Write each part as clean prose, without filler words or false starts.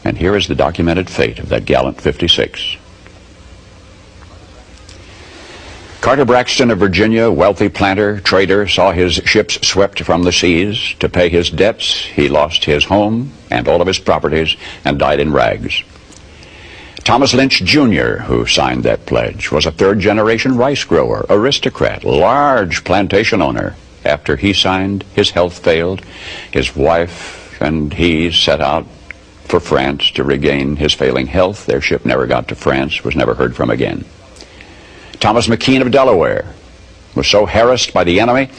And here is the documented fate of that gallant 56. Carter Braxton of Virginia, wealthy planter, trader, saw his ships swept from the seas. To pay his debts, he lost his home and all of his properties and died in rags. Thomas Lynch, Jr., who signed that pledge, was a third-generation rice grower, aristocrat, large plantation owner. After he signed, his health failed. His wife and he set out for France to regain his failing health. Their ship never got to France, was never heard from again. Thomas McKean of Delaware was so harassed by the enemy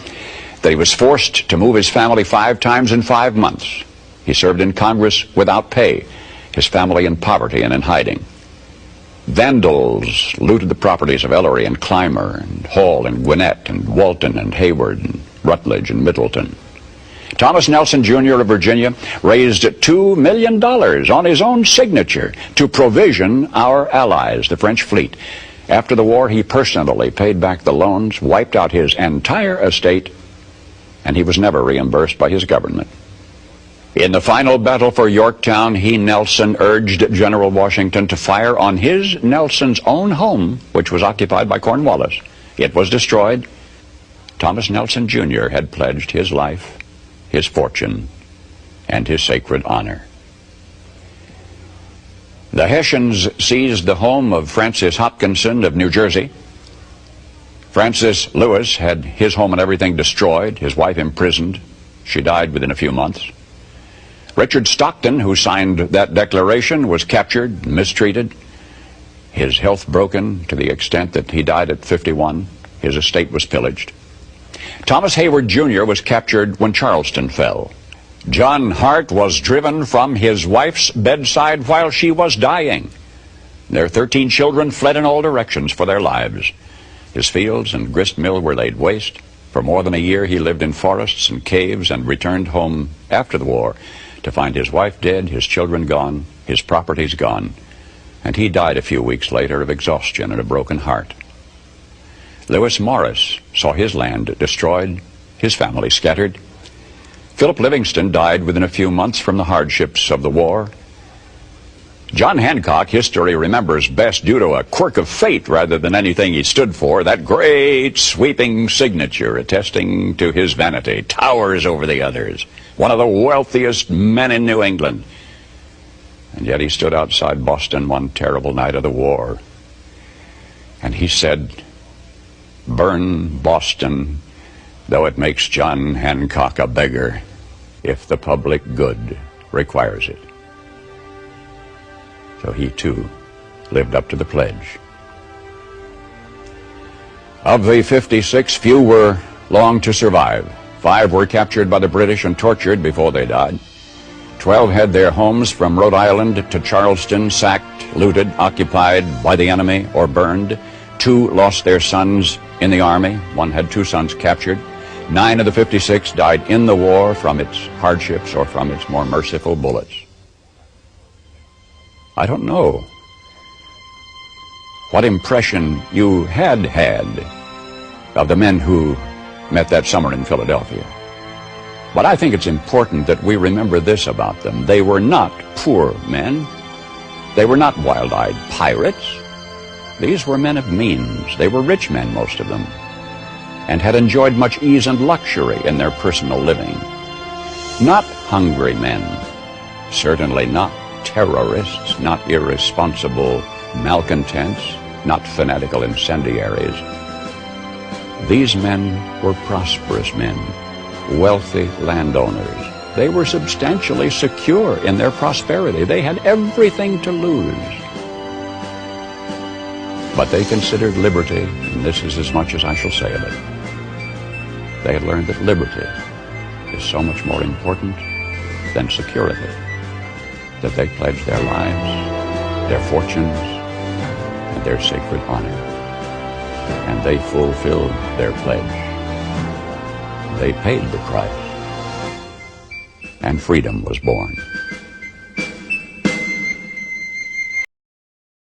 that he was forced to move his family 5 times in 5 months. He served in Congress without pay, his family in poverty and in hiding. Vandals looted the properties of Ellery and Clymer and Hall and Gwinnett and Walton and Hayward and Rutledge and Middleton. Thomas Nelson, Jr. of Virginia raised $2 million on his own signature to provision our allies, the French fleet. After the war, he personally paid back the loans, wiped out his entire estate, and he was never reimbursed by his government. In the final battle for Yorktown, he, Nelson, urged General Washington to fire on his, Nelson's, own home, which was occupied by Cornwallis. It was destroyed. Thomas Nelson, Jr. had pledged his life, his fortune, and his sacred honor. The Hessians seized the home of Frances Hopkinson of New Jersey. Francis Lewis had his home and everything destroyed, his wife imprisoned. She died within a few months. Richard Stockton, who signed that declaration, was captured, mistreated, his health broken to the extent that he died at 51. His estate was pillaged. Thomas Hayward, Jr. was captured when Charleston fell. John Hart was driven from his wife's bedside while she was dying. Their 13 children fled in all directions for their lives. His fields and grist mill were laid waste. For more than a year he lived in forests and caves and returned home after the war to find his wife dead, his children gone, his properties gone, and he died a few weeks later of exhaustion and a broken heart. Lewis Morris saw his land destroyed, his family scattered. Philip Livingston died within a few months from the hardships of the war. John Hancock, history remembers best due to a quirk of fate rather than anything he stood for. That great sweeping signature attesting to his vanity towers over the others. One of the wealthiest men in New England. And yet he stood outside Boston one terrible night of the war. And he said, "Burn Boston, though it makes John Hancock a beggar, if the public good requires it." So he, too, lived up to the pledge. Of the 56, few were long to survive. 5 were captured by the British and tortured before they died. 12 had their homes from Rhode Island to Charleston sacked, looted, occupied by the enemy, or burned. 2 lost their sons in the army. 1 had 2 sons captured. 9 of the 56 died in the war from its hardships or from its more merciful bullets. I don't know what impression you had of the men who met that summer in Philadelphia. But I think it's important that we remember this about them. They were not poor men. They were not wild-eyed pirates. These were men of means. They were rich men, most of them, and had enjoyed much ease and luxury in their personal living. Not hungry men, certainly not terrorists, not irresponsible malcontents, not fanatical incendiaries. These men were prosperous men, wealthy landowners. They were substantially secure in their prosperity. They had everything to lose. But they considered liberty, and this is as much as I shall say of it. They had learned that liberty is so much more important than security, that they pledged their lives, their fortunes, and their sacred honor. And they fulfilled their pledge. They paid the price, and freedom was born.